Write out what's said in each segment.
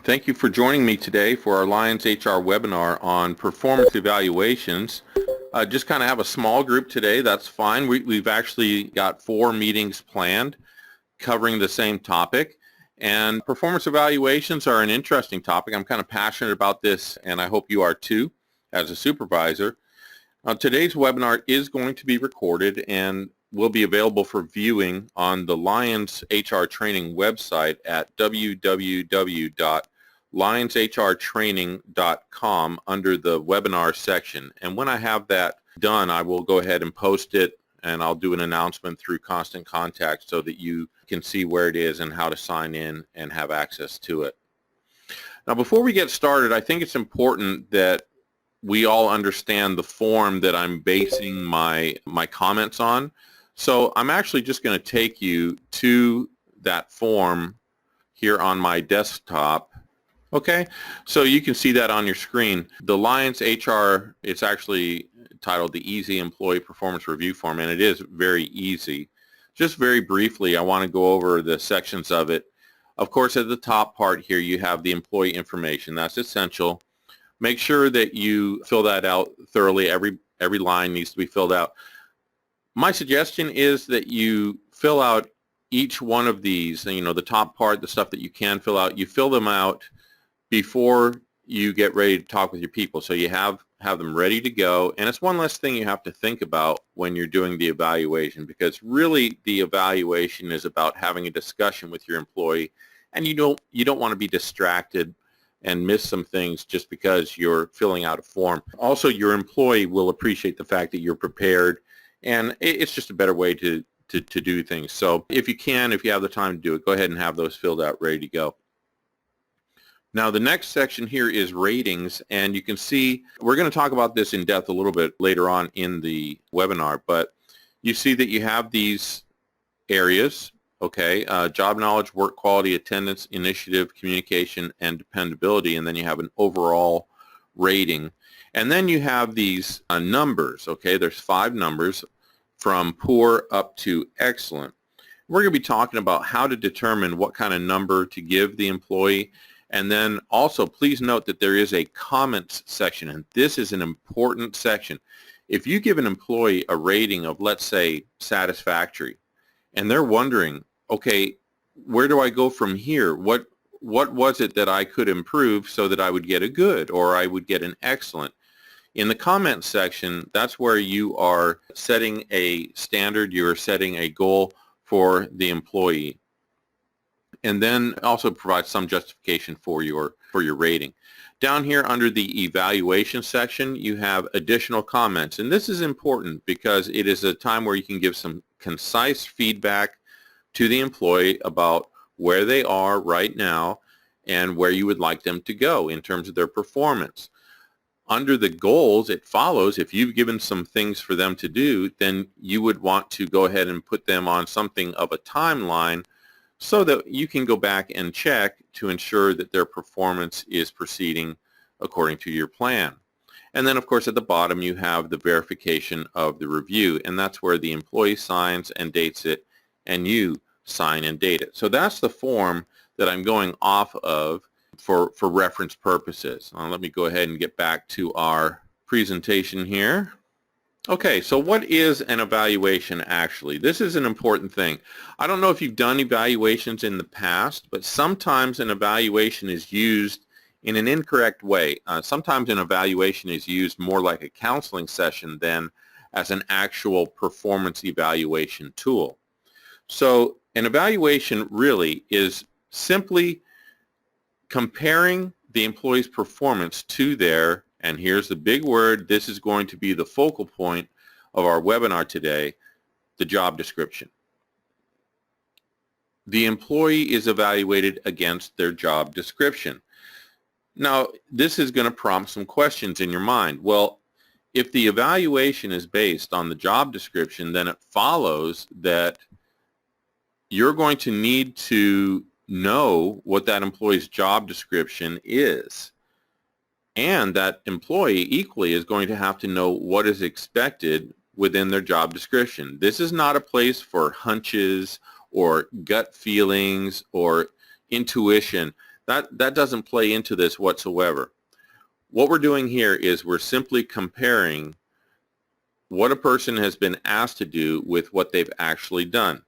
Thank you for joining me today for our Lions HR webinar on performance evaluations. Just kind of have a small group today. That's fine. We've actually got 4 meetings planned covering the same topic. And performance evaluations are an interesting topic. I'm kind of passionate about this, and I hope you are too as a supervisor. Today's webinar is going to be recorded and will be available for viewing on the Lions HR Training website at www.lionshrtraining.com under the webinar section. And when I have that done, I will go ahead and post it, and I'll do an announcement through Constant Contact so that you can see where it is and how to sign in and have access to it. Now, before we get started, I think it's important that we all understand the form that I'm basing my comments on. So I'm actually just going to take you to that form here on my desktop. Okay, so you can see that on your screen. The Lions HR, it's actually titled the Easy Employee Performance Review Form, and it is very easy. Just very briefly, I want to go over the sections of it. Of course, at the top part here, you have the employee information. That's essential. Make sure that you fill that out thoroughly. Every line needs to be filled out. My suggestion is that you fill out each one of these, the top part, the stuff that you can fill out, you fill them out before you get ready to talk with your people. So you have them ready to go, and it's one less thing you have to think about when you're doing the evaluation, because really the evaluation is about having a discussion with your employee, and you don't want to be distracted and miss some things just because you're filling out a form. Also, your employee will appreciate the fact that you're prepared, and it's just a better way to do things. So if you have the time to do it, go ahead and have those filled out, ready to go. Now, the next section here is ratings, and you can see we're going to talk about this in depth a little bit later on in the webinar, but you see that you have these areas, okay, job knowledge, work quality, attendance, initiative, communication, and dependability, and then you have an overall rating. And then you have these numbers, okay, there's 5 numbers from poor up to excellent. We're going to be talking about how to determine what kind of number to give the employee. And then also, please note that there is a comments section, and this is an important section. If you give an employee a rating of, let's say, satisfactory, and they're wondering, okay, where do I go from here? What was it that I could improve so that I would get a good or I would get an excellent? In the comments section, that's where you are setting a standard, you are setting a goal for the employee, and then also provide some justification for your rating. Down here under the evaluation section, you have additional comments, and this is important because it is a time where you can give some concise feedback to the employee about where they are right now and where you would like them to go in terms of their performance. Under the goals, it follows, if you've given some things for them to do, then you would want to go ahead and put them on something of a timeline so that you can go back and check to ensure that their performance is proceeding according to your plan. And then, of course, at the bottom, you have the verification of the review, and that's where the employee signs and dates it, and you sign and date it. So that's the form that I'm going off of for reference purposes. Let me go ahead and get back to our presentation here. Okay, so what is an evaluation actually? This is an important thing. I don't know if you've done evaluations in the past, but sometimes an evaluation is used in an incorrect way. Sometimes an evaluation is used more like a counseling session than as an actual performance evaluation tool. So an evaluation really is simply comparing the employee's performance to their, and here's the big word, this is going to be the focal point of our webinar today, the job description. The employee is evaluated against their job description. Now, this is going to prompt some questions in your mind. Well, if the evaluation is based on the job description, then it follows that you're going to need to know what that employee's job description is. And that employee equally is going to have to know what is expected within their job description. This is not a place for hunches or gut feelings or intuition. That doesn't play into this whatsoever. What we're doing here is we're simply comparing what a person has been asked to do with what they've actually done.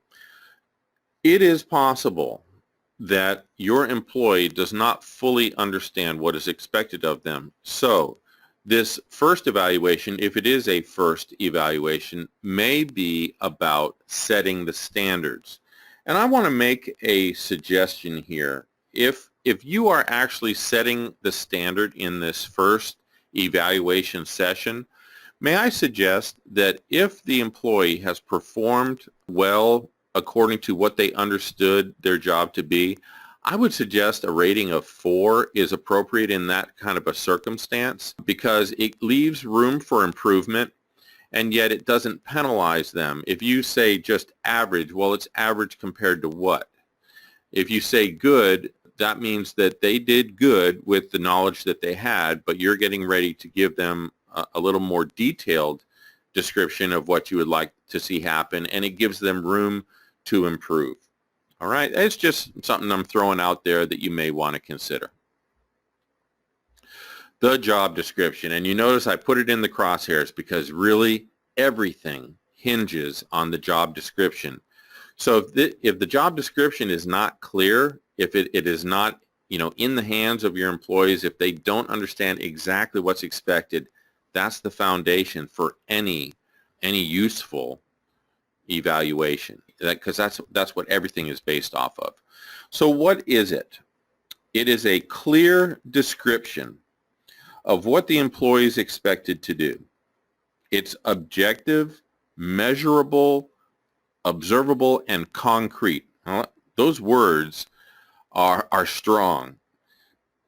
It is possible that your employee does not fully understand what is expected of them. So this first evaluation, if it is a first evaluation, may be about setting the standards. And I want to make a suggestion here. If you are actually setting the standard in this first evaluation session, may I suggest that if the employee has performed well according to what they understood their job to be, I would suggest a rating of 4 is appropriate in that kind of a circumstance, because it leaves room for improvement, and yet it doesn't penalize them. If you say just average, well, it's average compared to what? If you say good, that means that they did good with the knowledge that they had, but you're getting ready to give them a little more detailed description of what you would like to see happen, and it gives them room to improve. All right, it's just something I'm throwing out there that you may want to consider. The job description, and you notice I put it in the crosshairs because really everything hinges on the job description. So if the job description is not clear, if it is not in the hands of your employees, if they don't understand exactly what's expected, that's the foundation for any useful evaluation, because that's what everything is based off of. So what is it? It is a clear description of what the employee is expected to do. It's objective, measurable, observable, and concrete. Those words are strong.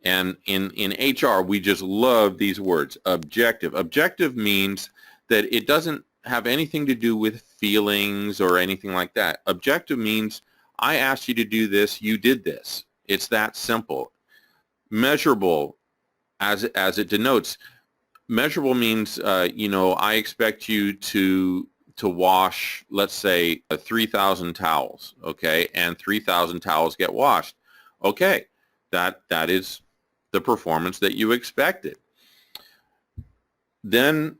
And in HR, we just love these words. Objective. Objective means that it doesn't have anything to do with feelings or anything like that. Objective means I asked you to do this, you did this. It's that simple. Measurable, as it denotes, measurable means I expect you to wash, let's say, 3,000 towels, okay, and 3,000 towels get washed. Okay, that is the performance that you expected. Then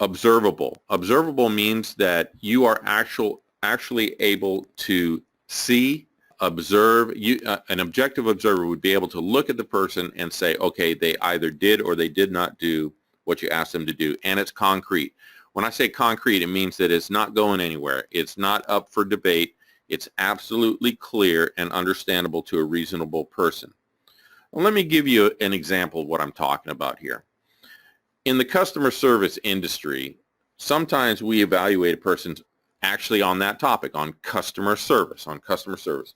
observable. Observable means that you are actually able to see, observe. An objective observer would be able to look at the person and say, okay, they either did or they did not do what you asked them to do, and it's concrete. When I say concrete, it means that it's not going anywhere. It's not up for debate. It's absolutely clear and understandable to a reasonable person. Well, let me give you an example of what I'm talking about here. In the customer service industry, sometimes we evaluate a person actually on that topic, on customer service.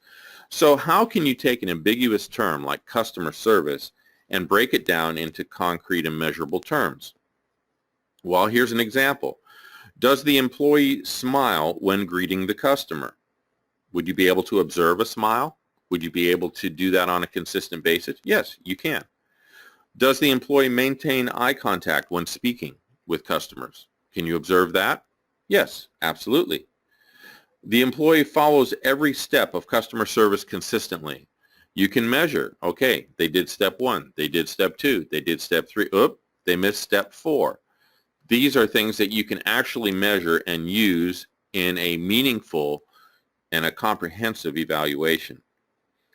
So how can you take an ambiguous term like customer service and break it down into concrete and measurable terms? Well, here's an example. Does the employee smile when greeting the customer? Would you be able to observe a smile? Would you be able to do that on a consistent basis? Yes, you can. Does the employee maintain eye contact when speaking with customers? Can you observe that? Yes, absolutely. The employee follows every step of customer service consistently. You can measure, okay, they did step 1, they did step 2, they did step 3, they missed step 4. These are things that you can actually measure and use in a meaningful and a comprehensive evaluation.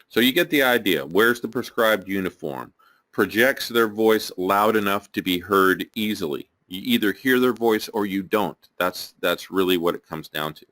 So you get the idea. Wears the prescribed uniform, projects their voice loud enough to be heard easily. You either hear their voice or you don't. That's really what it comes down to.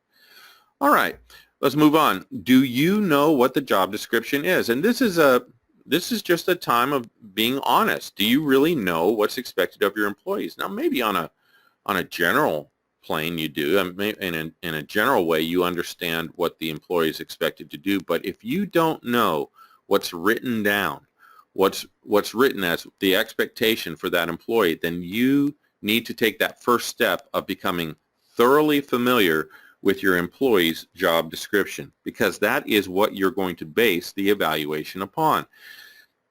All right, let's move on. Do you know what the job description is? And this is just a time of being honest. Do you really know what's expected of your employees? Now, maybe on a general plane you do. In a general way, you understand what the employee is expected to do. But if you don't know what's written down, what's written as the expectation for that employee, then you need to take that first step of becoming thoroughly familiar with your employee's job description, because that is what you're going to base the evaluation upon.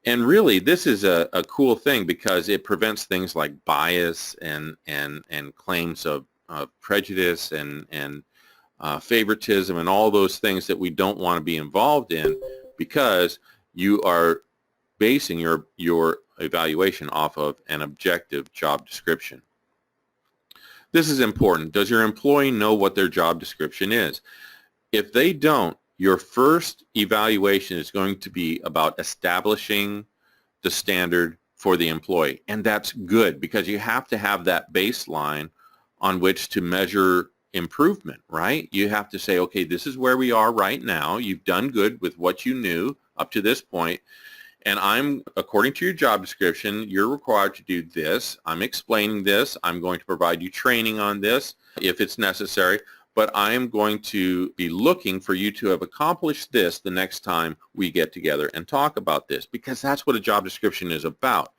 And really, this is a cool thing because it prevents things like bias and claims of prejudice and favoritism and all those things that we don't want to be involved in, because You are basing your evaluation off of an objective job description. This is important. Does your employee know what their job description is? If they don't, your first evaluation is going to be about establishing the standard for the employee. And that's good because you have to have that baseline on which to measure improvement, right? You have to say, okay, this is where we are right now. You've done good with what you knew up to this point. And according to your job description, you're required to do this. I'm explaining this. I'm going to provide you training on this if it's necessary. But I am going to be looking for you to have accomplished this the next time we get together and talk about this, because that's what a job description is about.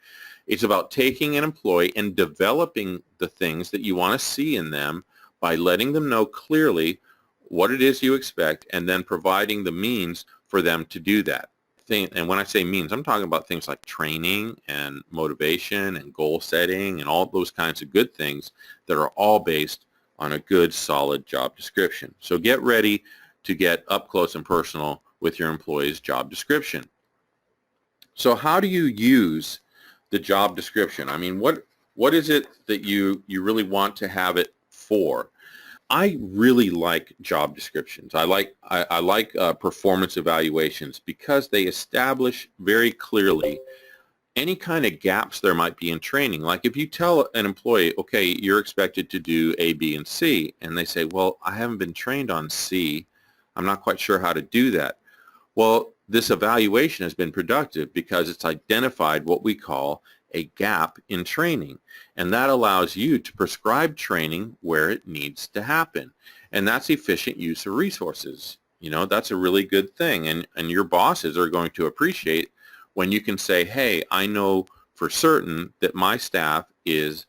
It's about taking an employee and developing the things that you want to see in them by letting them know clearly what it is you expect and then providing the means for them to do that. And when I say means, I'm talking about things like training and motivation and goal setting and all those kinds of good things that are all based on a good, solid job description. So get ready to get up close and personal with your employee's job description. So how do you use the job description? I mean, what is it that you really want to have it for? I really like job descriptions. I like performance evaluations because they establish very clearly any kind of gaps there might be in training. Like if you tell an employee, okay, you're expected to do A, B, and C, and they say, well, I haven't been trained on C. I'm not quite sure how to do that. Well, this evaluation has been productive because it's identified what we call a gap in training. And that allows you to prescribe training where it needs to happen. And that's efficient use of resources. You know, that's a really good thing. And your bosses are going to appreciate when you can say, hey, I know for certain that my staff is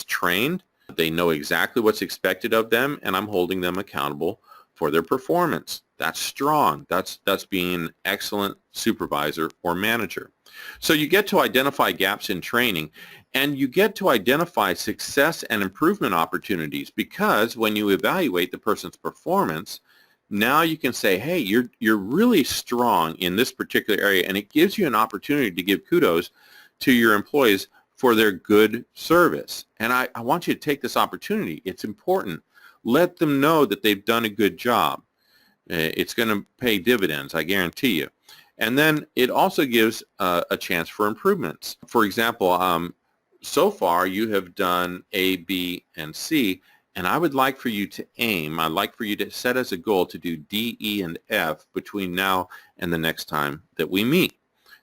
trained. They know exactly what's expected of them, and I'm holding them accountable for their performance. That's strong. That's being an excellent supervisor or manager. So you get to identify gaps in training, and you get to identify success and improvement opportunities, because when you evaluate the person's performance, now you can say, hey, you're really strong in this particular area, and it gives you an opportunity to give kudos to your employees for their good service. And I want you to take this opportunity. It's important. Let them know that they've done a good job. It's going to pay dividends, I guarantee you. And then it also gives a chance for improvements. For example, so far you have done A, B, and C, and I would like for you to I'd like for you to set as a goal to do D, E, and F between now and the next time that we meet.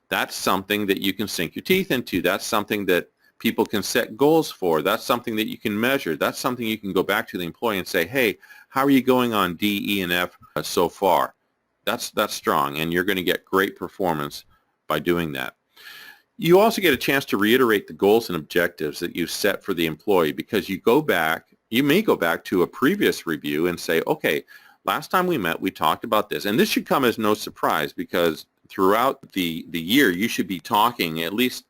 That's something that you can sink your teeth into. That's something that people can set goals for. That's something that you can measure. That's something you can go back to the employee and say, hey, how are you going on D, E, and F so far? That's strong, and you're going to get great performance by doing that. You also get a chance to reiterate the goals and objectives that you set for the employee, because you may go back to a previous review and say, okay, last time we met, we talked about this. And this should come as no surprise, because throughout the year, you should be talking at least,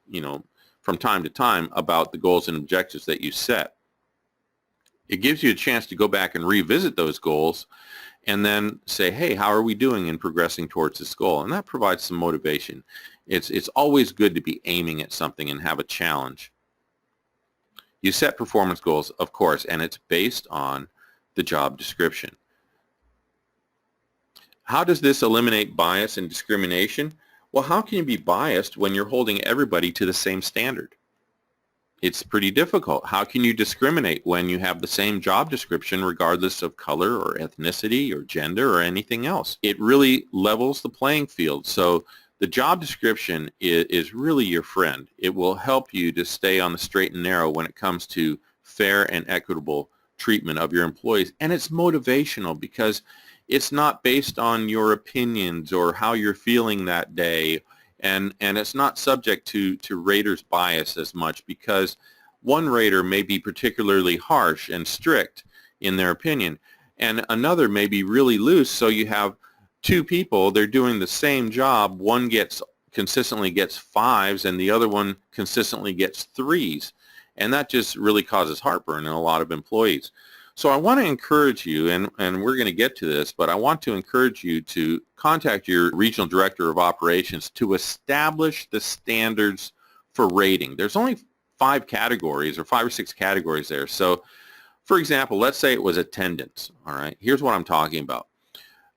from time to time about the goals and objectives that you set. It gives you a chance to go back and revisit those goals and then say, hey, how are we doing in progressing towards this goal? And that provides some motivation. It's always good to be aiming at something and have a challenge. You set performance goals, of course, and it's based on the job description. How does this eliminate bias and discrimination? Well, how can you be biased when you're holding everybody to the same standard? It's pretty difficult. How can you discriminate when you have the same job description regardless of color or ethnicity or gender or anything else? It really levels the playing field. So the job description is really your friend. It will help you to stay on the straight and narrow when it comes to fair and equitable treatment of your employees. And it's motivational because it's not based on your opinions or how you're feeling that day. And it's not subject to raters' bias as much, because one rater may be particularly harsh and strict in their opinion, and another may be really loose. So you have two people, they're doing the same job. One consistently gets 5s and the other one consistently gets 3s. And that just really causes heartburn in a lot of employees. So I want to encourage you, and we're going to get to this, but I want to encourage you to contact your regional director of operations to establish the standards for rating. There's only 5 categories or 5 or 6 categories there. So for example, let's say it was attendance. All right, here's what I'm talking about.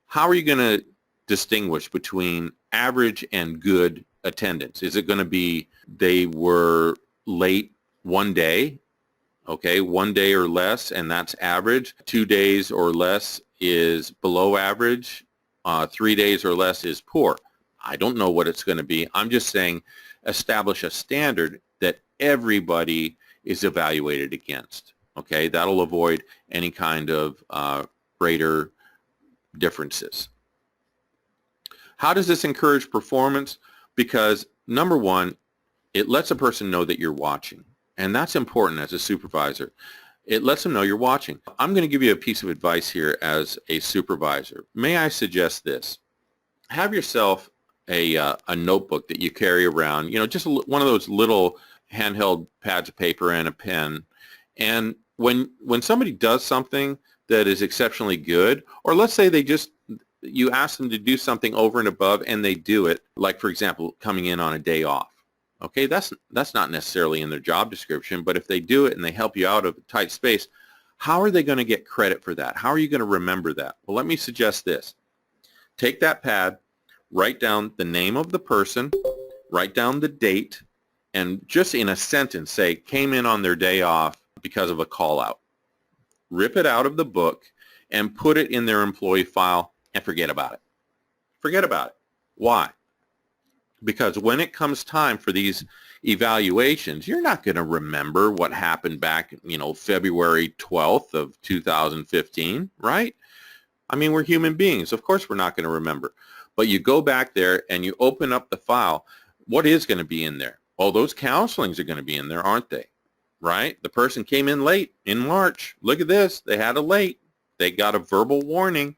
How are you going to distinguish between average and good attendance? Is it going to be they were late one day? Okay, 1 day or less, and that's average. 2 days or less is below average. 3 days or less is poor. I don't know what it's going to be. I'm just saying establish a standard that everybody is evaluated against. Okay, that'll avoid any kind of greater differences. How does this encourage performance? Because number one, it lets a person know that you're watching. And that's important as a supervisor. It lets them know you're watching. I'm going to give you a piece of advice here as a supervisor. May I suggest this? Have yourself a notebook that you carry around, just one of those little handheld pads of paper and a pen. And when somebody does something that is exceptionally good, or let's say you ask them to do something over and above and they do it, like for example, coming in on a day off. Okay, that's not necessarily in their job description, but if they do it and they help you out of a tight space, how are they going to get credit for that? How are you going to remember that? Well, let me suggest this. Take that pad, write down the name of the person, write down the date, and just in a sentence say, came in on their day off because of a call out. Rip it out of the book and put it in their employee file and forget about it. Forget about it. Why? Because when it comes time for these evaluations, you're not going to remember what happened back, February 12th of 2015, right? I mean, we're human beings. Of course we're not going to remember. But you go back there and you open up the file. What is going to be in there? Oh, those counselings are going to be in there, aren't they? Right? The person came in late in March. Look at this. They had a late. They got a verbal warning.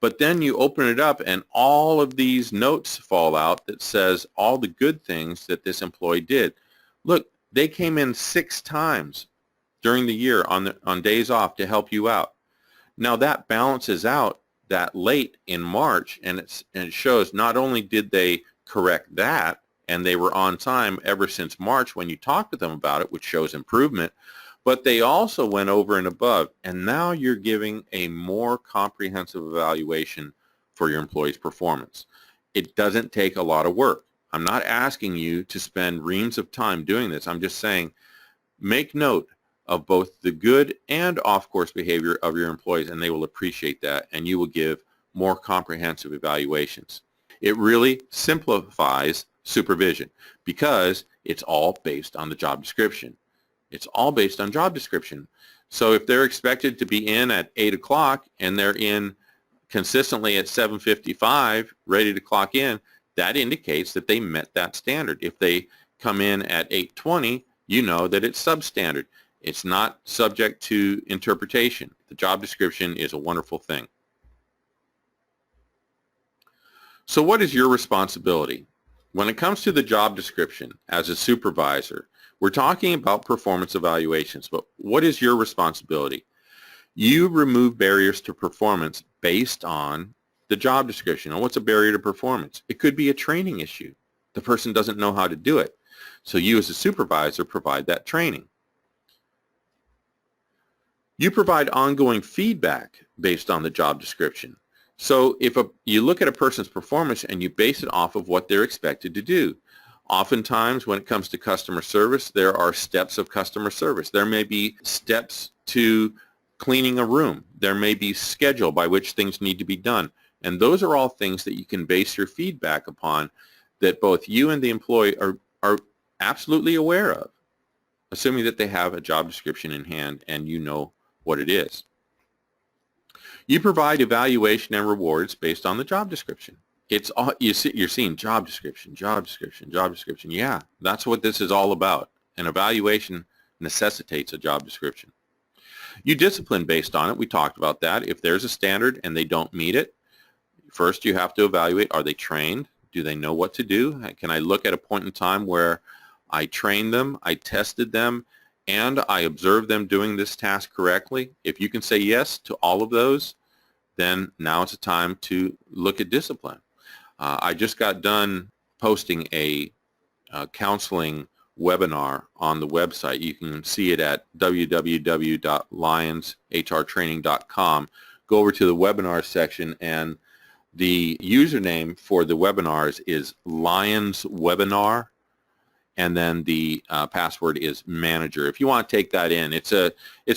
But then you open it up and all of these notes fall out that says all the good things that this employee did. Look, they came in 6 times during the year on days off to help you out. Now that balances out that late in March, and it shows not only did they correct that and they were on time ever since March when you talked to them about it, which shows improvement, but they also went over and above, and now you're giving a more comprehensive evaluation for your employee's performance. It doesn't take a lot of work. I'm not asking you to spend reams of time doing this. I'm just saying make note of both the good and off-course behavior of your employees, and they will appreciate that, and you will give more comprehensive evaluations. It really simplifies supervision because it's all based on the job description. It's all based on job description. So if they're expected to be in at 8 o'clock and they're in consistently at 7:55, ready to clock in, that indicates that they met that standard. If they come in at 8:20, you know that it's substandard. It's not subject to interpretation. The job description is a wonderful thing. So what is your responsibility? When it comes to the job description as a supervisor, we're talking about performance evaluations, but what is your responsibility? You remove barriers to performance based on the job description. Now, what's a barrier to performance? It could be a training issue. The person doesn't know how to do it. So you as a supervisor provide that training. You provide ongoing feedback based on the job description. So if you look at a person's performance and you base it off of what they're expected to do. Oftentimes when it comes to customer service, there are steps of customer service. There may be steps to cleaning a room. There may be schedule by which things need to be done. And those are all things that you can base your feedback upon that both you and the employee are absolutely aware of, assuming that they have a job description in hand and you know what it is. You provide evaluation and rewards based on the job description. It's all, you're seeing job description, job description, job description. Yeah, that's what this is all about. An evaluation necessitates a job description. You discipline based on it. We talked about that. If there's a standard and they don't meet it, first you have to evaluate, are they trained? Do they know what to do? Can I look at a point in time where I trained them, I tested them, and I observe them doing this task correctly, if you can say yes to all of those, then now it's a time to look at discipline. I just got done posting a counseling webinar on the website. You can see it at www.lionshrtraining.com. Go over to the webinar section, and the username for the webinars is Lions Webinar, and then the password is manager. If you want to take that in, it's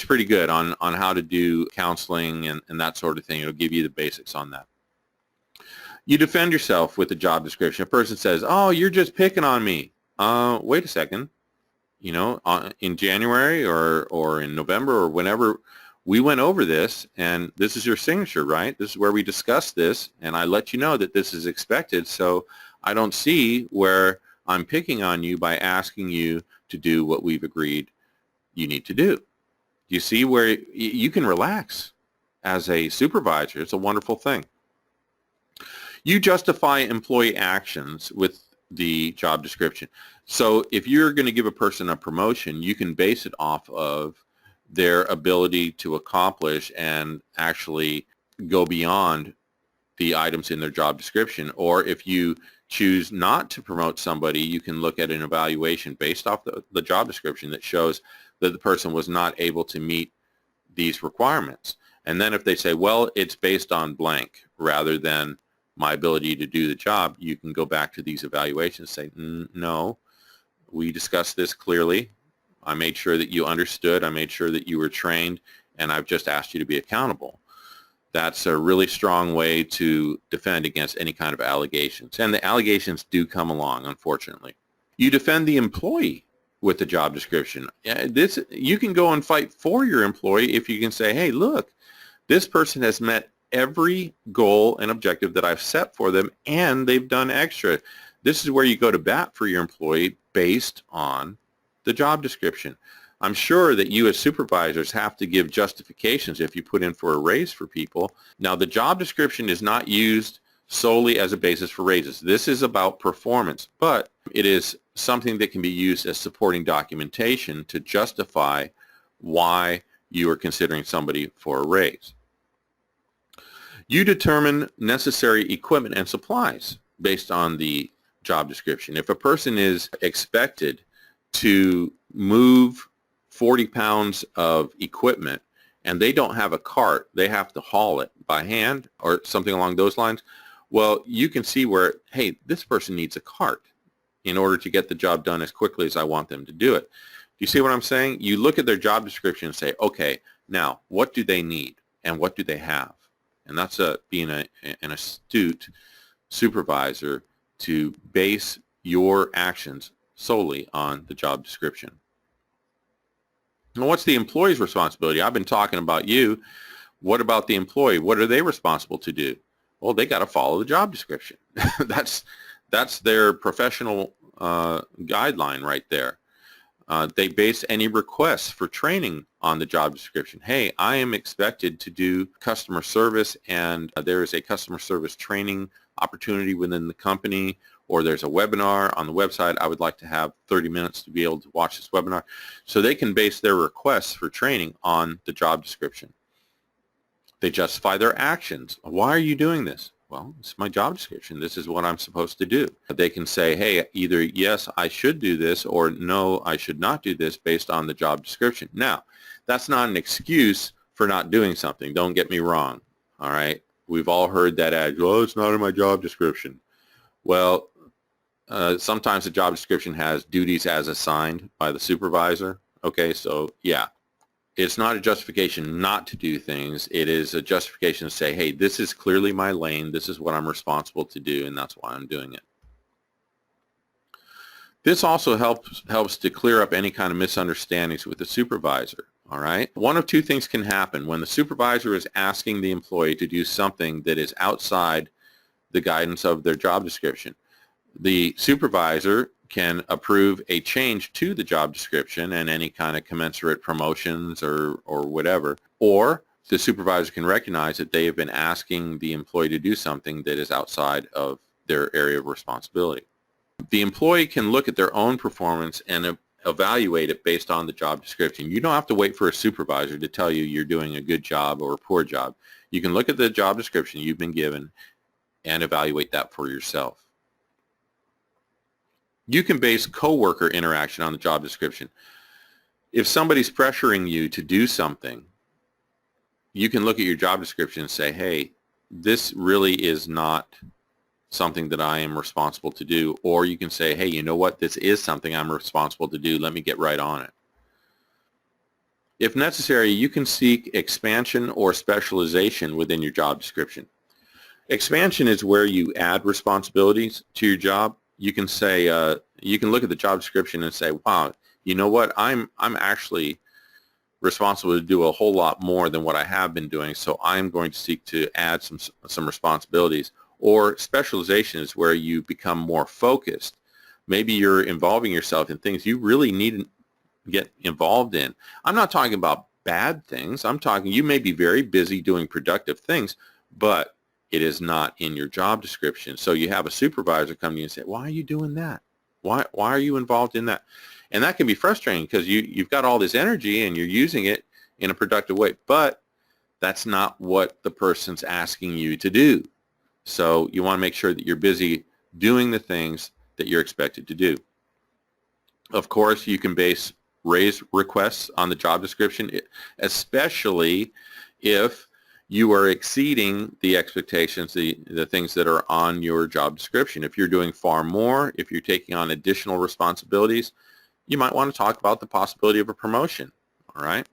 pretty good on how to do counseling and that sort of thing. It'll give you the basics on that. You defend yourself with the job description. A person says, "Oh, you're just picking on me." Wait a second. You know, in January or in November or whenever, we went over this, and this is your signature, right? This is where we discussed this, and I let you know that this is expected, so I don't see where I'm picking on you by asking you to do what we've agreed you need to do. You see where you can relax as a supervisor. It's a wonderful thing. You justify employee actions with the job description. So if you're going to give a person a promotion, you can base it off of their ability to accomplish and actually go beyond the items in their job description. Or if you choose not to promote somebody, you can look at an evaluation based off the job description that shows that the person was not able to meet these requirements. And then if they say, well, it's based on blank rather than my ability to do the job, you can go back to these evaluations and say, no, we discussed this clearly. I made sure that you understood. I made sure that you were trained, and I've just asked you to be accountable. That's a really strong way to defend against any kind of allegations. And the allegations do come along, unfortunately. You defend the employee with the job description. You can go and fight for your employee if you can say, hey, look, this person has met every goal and objective that I've set for them, and they've done extra. This is where you go to bat for your employee based on the job description. I'm sure that you as supervisors have to give justifications if you put in for a raise for people. Now, the job description is not used solely as a basis for raises. This is about performance, but it is something that can be used as supporting documentation to justify why you are considering somebody for a raise. You determine necessary equipment and supplies based on the job description. If a person is expected to move 40 pounds of equipment and they don't have a cart, they have to haul it by hand or something along those lines, well, you can see where, hey, this person needs a cart in order to get the job done as quickly as I want them to do it. Do you see what I'm saying? You look at their job description and say, okay, now what do they need and what do they have? And that's being an astute supervisor, to base your actions solely on the job description. Now, what's the employee's responsibility? I've been talking about you. What about the employee? What are they responsible to do? Well, they got to follow the job description. That's their professional guideline right there. They base any requests for training on the job description. Hey, I am expected to do customer service, and there is a customer service training opportunity within the company, or there's a webinar on the website. I would like to have 30 minutes to be able to watch this webinar. So they can base their requests for training on the job description. They justify their actions. Why are you doing this? Well, it's my job description. This is what I'm supposed to do. They can say, hey, either yes, I should do this, or no, I should not do this based on the job description. Now, that's not an excuse for not doing something. Don't get me wrong. All right. We've all heard that adage, oh, it's not in my job description. Well, sometimes the job description has duties as assigned by the supervisor. Okay, so yeah, it's not a justification not to do things. It is a justification to say, hey, this is clearly my lane. This is what I'm responsible to do, and that's why I'm doing it. This also helps to clear up any kind of misunderstandings with the supervisor. All right. One of two things can happen when the supervisor is asking the employee to do something that is outside the guidance of their job description. The supervisor can approve a change to the job description and any kind of commensurate promotions or whatever, or the supervisor can recognize that they have been asking the employee to do something that is outside of their area of responsibility. The employee can look at their own performance and evaluate it based on the job description. You don't have to wait for a supervisor to tell you you're doing a good job or a poor job. You can look at the job description you've been given and evaluate that for yourself. You can base coworker interaction on the job description. If somebody's pressuring you to do something, you can look at your job description and say, hey, this really is not something that I am responsible to do. Or you can say, hey, you know what? This is something I'm responsible to do. Let me get right on it. If necessary, you can seek expansion or specialization within your job description. Expansion is where you add responsibilities to your job. You can say, you can look at the job description and say, wow, you know what? I'm actually responsible to do a whole lot more than what I have been doing, so I'm going to seek to add some responsibilities. Or specialization is where you become more focused. Maybe you're involving yourself in things you really need to get involved in. I'm not talking about bad things. I'm talking you may be very busy doing productive things, but it is not in your job description. So you have a supervisor come to you and say, why are you doing that? Why are you involved in that? And that can be frustrating because you've got all this energy and you're using it in a productive way, but that's not what the person's asking you to do. So you want to make sure that you're busy doing the things that you're expected to do. Of course, you can base raise requests on the job description, especially if you are exceeding the expectations, the things that are on your job description. If you're doing far more, if you're taking on additional responsibilities, you might want to talk about the possibility of a promotion, all right?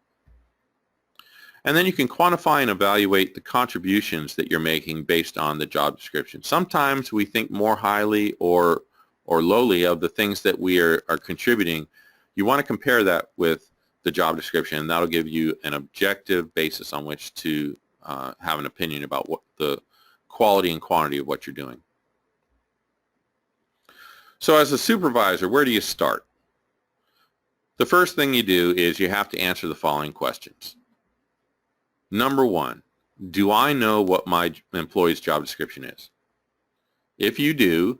And then you can quantify and evaluate the contributions that you're making based on the job description. Sometimes we think more highly or lowly of the things that we are contributing. You want to compare that with the job description, and that'll give you an objective basis on which to have an opinion about what the quality and quantity of what you're doing. So as a supervisor, where do you start? The first thing you do is you have to answer the following questions. Number one, do I know what my employee's job description is? If you do,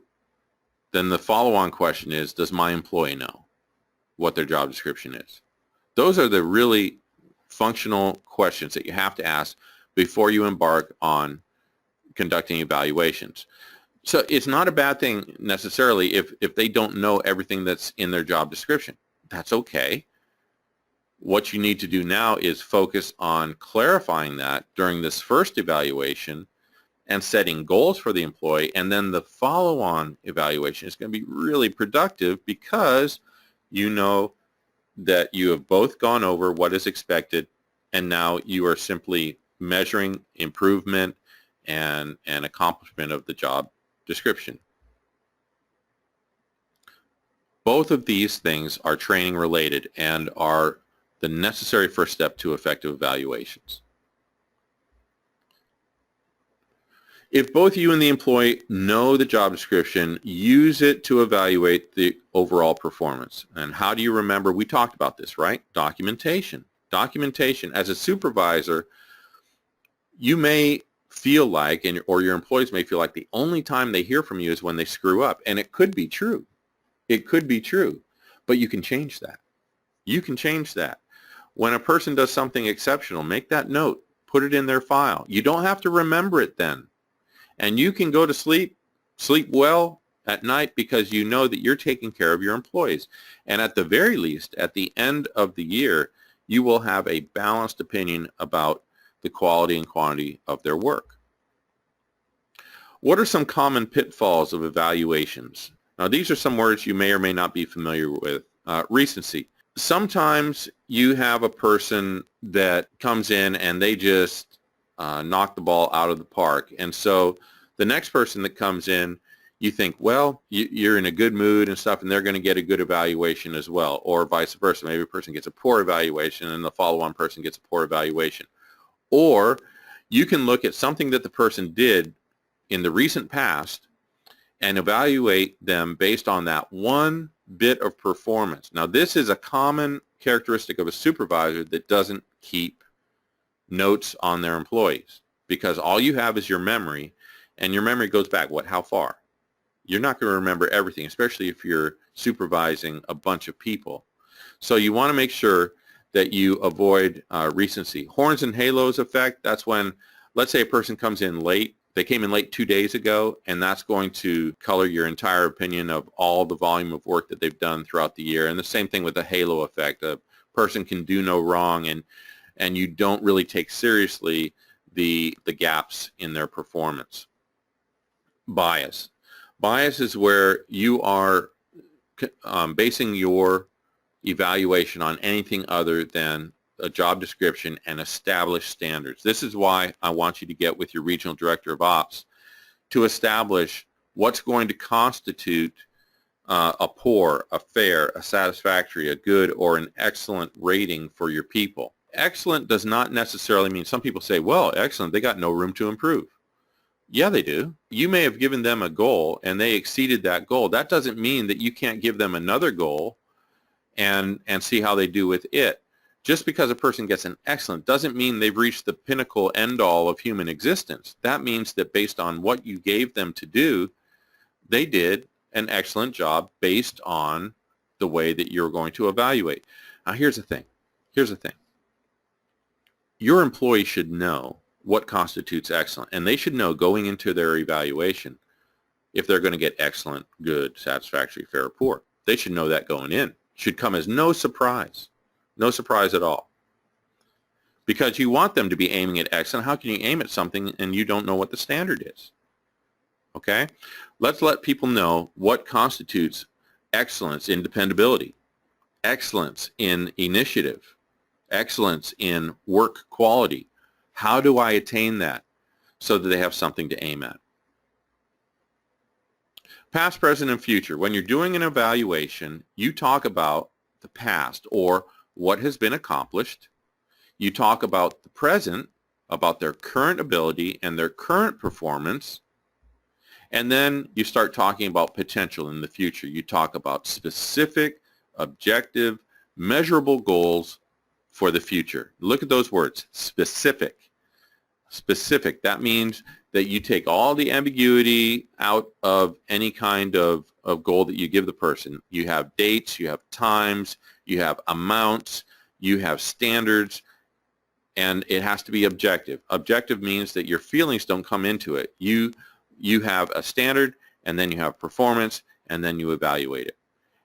then the follow-on question is, does my employee know what their job description is? Those are the really functional questions that you have to ask before you embark on conducting evaluations. So it's not a bad thing necessarily if they don't know everything that's in their job description. That's okay. What you need to do now is focus on clarifying that during this first evaluation and setting goals for the employee, and then the follow-on evaluation is going to be really productive because you know that you have both gone over what is expected, and now you are simply measuring improvement and accomplishment of the job description. Both of these things are training related and are the necessary first step to effective evaluations. If both you and the employee know the job description, use it to evaluate the overall performance. And how do you remember? We talked about this, right? Documentation. Documentation. As a supervisor, you may feel like, or your employees may feel like the only time they hear from you is when they screw up. And it could be true. It could be true. But you can change that. You can change that. When a person does something exceptional, make that note. Put it in their file. You don't have to remember it then. And you can go to sleep well at night because you know that you're taking care of your employees. And at the very least, at the end of the year, you will have a balanced opinion about the quality and quantity of their work. What are some common pitfalls of evaluations? Now, these are some words you may or may not be familiar with. Recency. Sometimes you have a person that comes in and they just knock the ball out of the park. And so the next person that comes in, you think, well, you're in a good mood and stuff, and they're going to get a good evaluation as well, or vice versa. Maybe a person gets a poor evaluation and the follow-on person gets a poor evaluation. Or you can look at something that the person did in the recent past and evaluate them based on that one bit of performance. Now, this is a common characteristic of a supervisor that doesn't keep notes on their employees, because all you have is your memory, and your memory goes back, how far? You're not going to remember everything, especially if you're supervising a bunch of people. So you want to make sure that you avoid recency. Horns and halos effect, that's when, let's say a person comes in late, they came in late 2 days ago, and that's going to color your entire opinion of all the volume of work that they've done throughout the year. And the same thing with the halo effect. A person can do no wrong, and you don't really take seriously the gaps in their performance. Bias. Bias is where you are basing your evaluation on anything other than a job description and established standards. This is why I want you to get with your regional director of ops to establish what's going to constitute a poor, a fair, a satisfactory, a good, or an excellent rating for your people. Excellent does not necessarily mean, some people say, well, excellent, they got no room to improve. Yeah, they do. You may have given them a goal and they exceeded that goal. That doesn't mean that you can't give them another goal and see how they do with it. Just because a person gets an excellent doesn't mean they've reached the pinnacle end-all of human existence. That means that based on what you gave them to do, they did an excellent job based on the way that you're going to evaluate. Now, here's the thing. Here's the thing. Your employee should know what constitutes excellent, and they should know going into their evaluation if they're going to get excellent, good, satisfactory, fair, or poor. They should know that going in. It should come as no surprise. No surprise at all. Because you want them to be aiming at excellent. How can you aim at something and you don't know what the standard is? Okay? Let's let people know what constitutes excellence in dependability, excellence in initiative, excellence in work quality. How do I attain that so that they have something to aim at? Past, present, and future. When you're doing an evaluation, you talk about the past or what has been accomplished. You talk about the present, about their current ability and their current performance. And then you start talking about potential in the future. You talk about specific, objective, measurable goals for the future. Look at those words, specific. Specific. That means that you take all the ambiguity out of any kind of goal that you give the person. You have dates, you have times, you have amounts, you have standards, and it has to be objective. Objective means that your feelings don't come into it. You have a standard, and then you have performance, and then you evaluate it.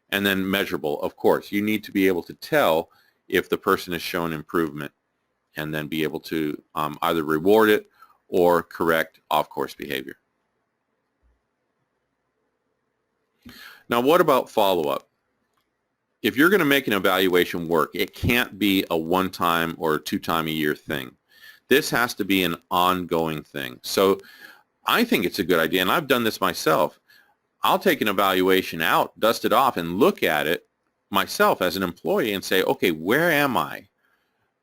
And then measurable, of course. You need to be able to tell if the person has shown improvement and then be able to either reward it or correct off-course behavior. Now, what about follow-up? If you're going to make an evaluation work, it can't be a one-time or two-time-a-year thing. This has to be an ongoing thing. So I think it's a good idea, and I've done this myself. I'll take an evaluation out, dust it off, and look at it myself as an employee and say, okay, where am I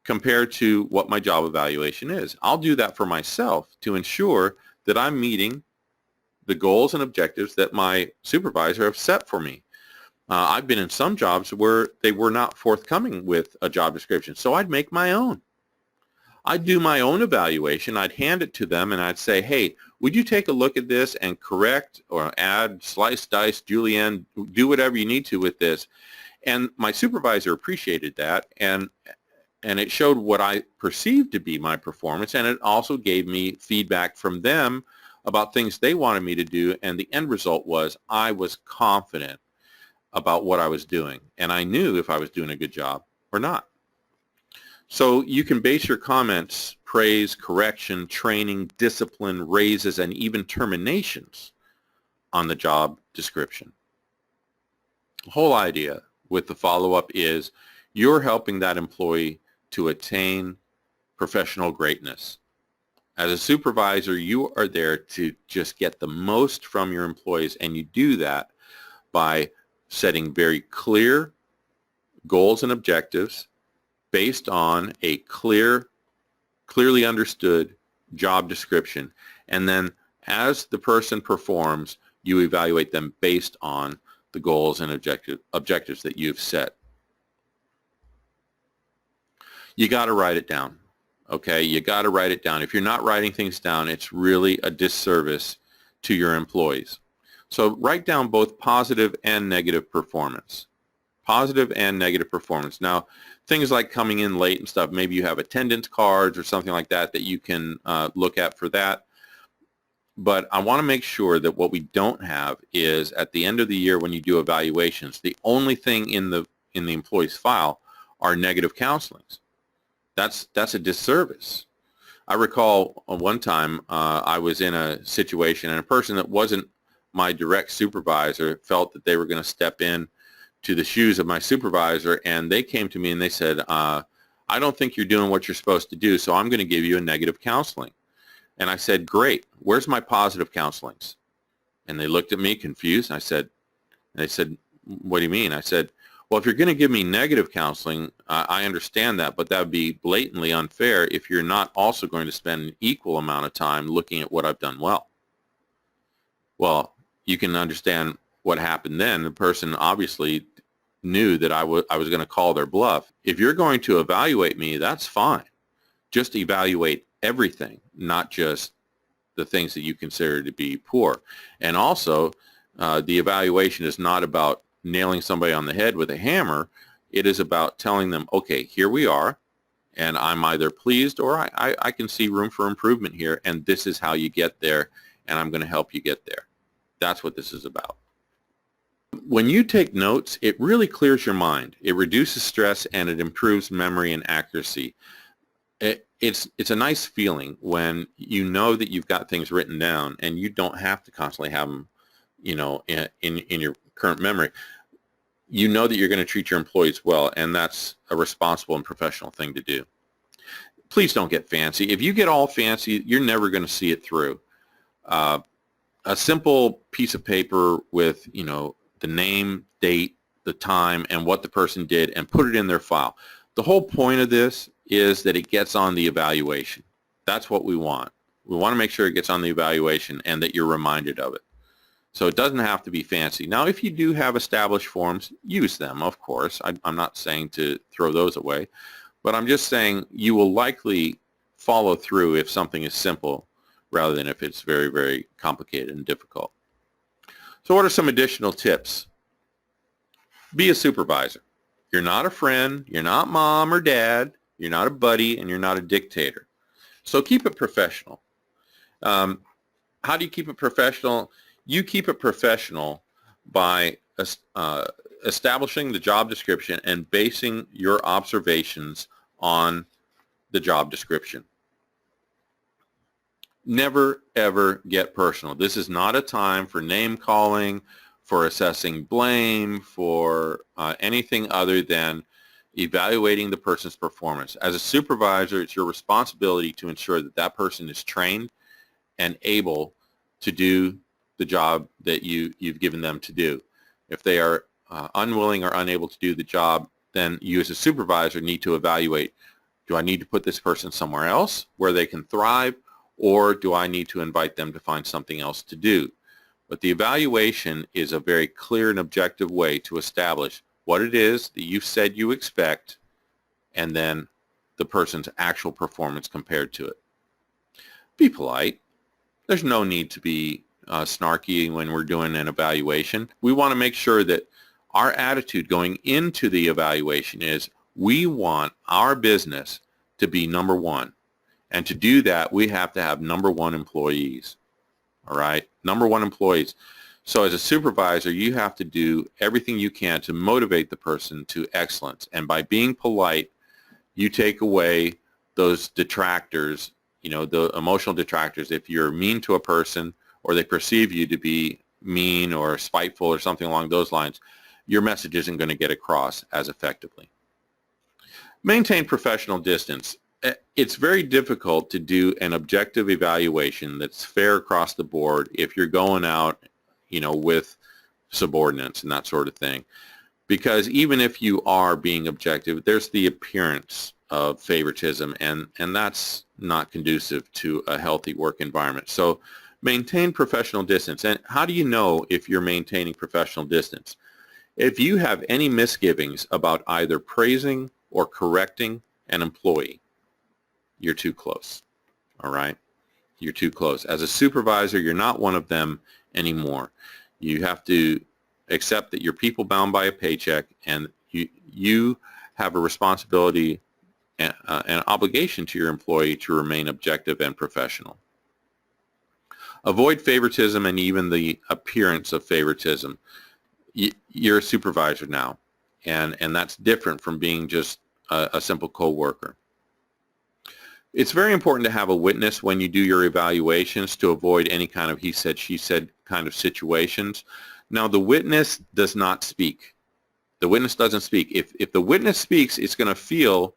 compared to what my job evaluation is? I'll do that for myself to ensure that I'm meeting the goals and objectives that my supervisor have set for me. I've been in some jobs where they were not forthcoming with a job description, so I'd make my own. I'd do my own evaluation. I'd hand it to them, and I'd say, hey, would you take a look at this and correct or add, slice, dice, julienne, do whatever you need to with this. And my supervisor appreciated that, and it showed what I perceived to be my performance, and it also gave me feedback from them about things they wanted me to do, and the end result was I was confident about what I was doing, and I knew if I was doing a good job or not. So you can base your comments, praise, correction, training, discipline, raises, and even terminations on the job description. The whole idea with the follow-up is you're helping that employee to attain professional greatness. As a supervisor, you are there to just get the most from your employees, and you do that by setting very clear goals and objectives based on a clearly understood job description. And then as the person performs, you evaluate them based on the goals and objectives that you've set. You got to write it down. Okay, you got to write it down. If you're not writing things down, it's really a disservice to your employees. So write down both positive and negative performance. positive and negative performance. Now, things like coming in late and stuff, maybe you have attendance cards or something like that that you can look at for that. But I want to make sure that what we don't have is at the end of the year when you do evaluations, the only thing in the employee's file are negative counselings. That's a disservice. I recall one time I was in a situation and a person that wasn't my direct supervisor felt that they were going to step in to the shoes of my supervisor, and they came to me and they said, I don't think you're doing what you're supposed to do, so I'm going to give you a negative counseling. And I said, great, where's my positive counselings? And they looked at me confused. And they said, what do you mean? I said, well, if you're going to give me negative counseling, I understand that, but that would be blatantly unfair if you're not also going to spend an equal amount of time looking at what I've done well. Well, you can understand what happened then. The person obviously knew that I was going to call their bluff. If you're going to evaluate me, that's fine. Just evaluate everything, not just the things that you consider to be poor. And also, the evaluation is not about nailing somebody on the head with a hammer. It is about telling them, okay, here we are, and I'm either pleased or I can see room for improvement here, and this is how you get there, and I'm going to help you get there. That's what this is about. When you take notes, it really clears your mind. It reduces stress and it improves memory and accuracy. It's a nice feeling when you know that you've got things written down and you don't have to constantly have them, in your current memory. You know that you're going to treat your employees well, and that's a responsible and professional thing to do. Please don't get fancy. If you get all fancy, you're never going to see it through. A simple piece of paper with, the name, date, the time, and what the person did, and put it in their file. The whole point of this is that it gets on the evaluation. That's what we want. We want to make sure it gets on the evaluation and that you're reminded of it. So it doesn't have to be fancy. Now, if you do have established forms, use them, of course. I'm not saying to throw those away, but I'm just saying you will likely follow through if something is simple rather than if it's very, very complicated and difficult. So what are some additional tips? Be a supervisor. You're not a friend, you're not mom or dad, you're not a buddy, and you're not a dictator. So keep it professional. How do you keep it professional? You keep it professional by establishing the job description and basing your observations on the job description. Never, ever get personal. This is not a time for name calling, for assessing blame, for anything other than evaluating the person's performance. As a supervisor, it's your responsibility to ensure that that person is trained and able to do the job that you've given them to do. If they are unwilling or unable to do the job, then you as a supervisor need to evaluate, do I need to put this person somewhere else where they can thrive, or do I need to invite them to find something else to do? But the evaluation is a very clear and objective way to establish what it is that you've said you expect and then the person's actual performance compared to it. Be polite. There's no need to be snarky when we're doing an evaluation. We want to make sure that our attitude going into the evaluation is we want our business to be number one. And to do that, we have to have number one employees. All right? Number one employees. So as a supervisor, you have to do everything you can to motivate the person to excellence. And by being polite, you take away those detractors, the emotional detractors. If you're mean to a person or they perceive you to be mean or spiteful or something along those lines, your message isn't going to get across as effectively. Maintain professional distance. It's very difficult to do an objective evaluation that's fair across the board if you're going out, with subordinates and that sort of thing. Because even if you are being objective, there's the appearance of favoritism, and that's not conducive to a healthy work environment. So maintain professional distance. And how do you know if you're maintaining professional distance? If you have any misgivings about either praising or correcting an employee, you're too close. All right? You're too close. As a supervisor, you're not one of them anymore. You have to accept that you're people bound by a paycheck and you have a responsibility and an obligation to your employee to remain objective and professional. Avoid favoritism and even the appearance of favoritism. You're a supervisor now, and that's different from being just a simple co-worker. It's very important to have a witness when you do your evaluations to avoid any kind of he said, she said kind of situations. Now, the witness does not speak. The witness doesn't speak. If the witness speaks, it's going to feel,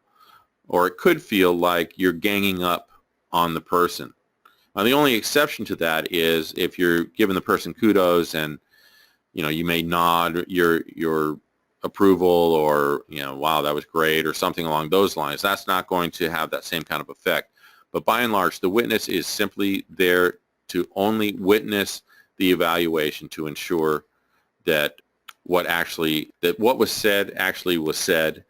or it could feel like you're ganging up on the person. Now, the only exception to that is if you're giving the person kudos and, you may nod your approval or, wow, that was great or something along those lines. That's not going to have that same kind of effect. But by and large, the witness is simply there to only witness the evaluation to ensure that what was said actually was said,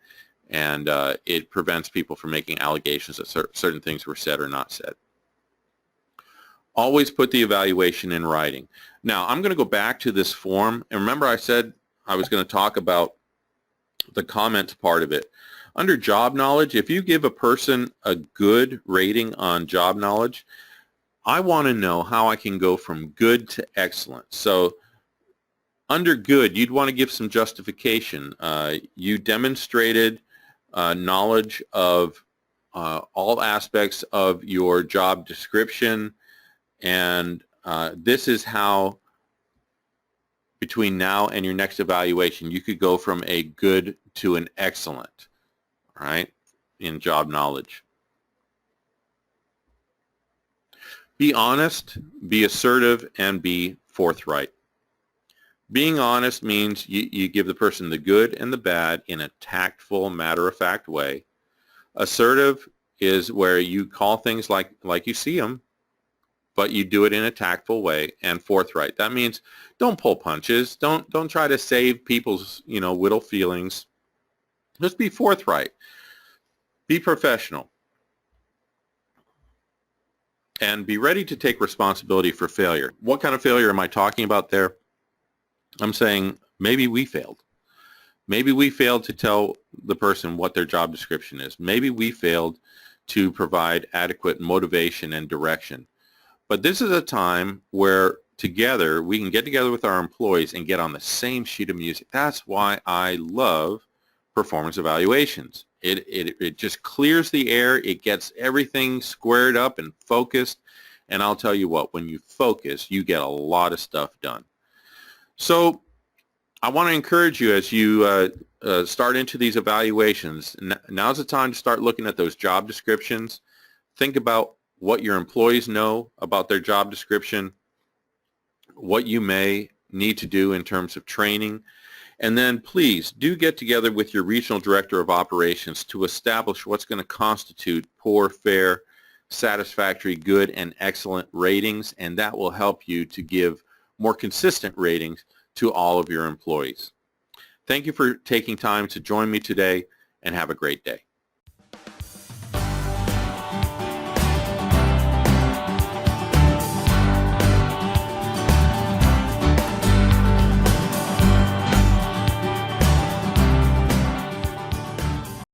and it prevents people from making allegations that certain things were said or not said. Always put the evaluation in writing. Now, I'm going to go back to this form, and remember I said I was going to talk about the comments part of it. Under job knowledge, if you give a person a good rating on job knowledge, I want to know how I can go from good to excellent. So under good, you'd want to give some justification. You demonstrated knowledge of all aspects of your job description, and this is how between now and your next evaluation you could go from a good to an excellent, all right, in job knowledge. Be honest, be assertive, and be forthright. Being honest means you give the person the good and the bad in a tactful, matter-of-fact way. Assertive is where you call things like you see them, but you do it in a tactful way. And forthright, that means don't pull punches. Don't try to save people's little feelings. Just be forthright. Be professional. And be ready to take responsibility for failure. What kind of failure am I talking about there? I'm saying maybe we failed. Maybe we failed to tell the person what their job description is. Maybe we failed to provide adequate motivation and direction. But this is a time where together we can get together with our employees and get on the same sheet of music. That's why I love performance evaluations. It just clears the air. It gets everything squared up and focused. And I'll tell you what, when you focus, you get a lot of stuff done. So I want to encourage you as you start into these evaluations. Now's the time to start looking at those job descriptions. Think about what your employees know about their job description, what you may need to do in terms of training, and then please do get together with your regional director of operations to establish what's going to constitute poor, fair, satisfactory, good, and excellent ratings, and that will help you to give more consistent ratings to all of your employees. Thank you for taking time to join me today, and have a great day.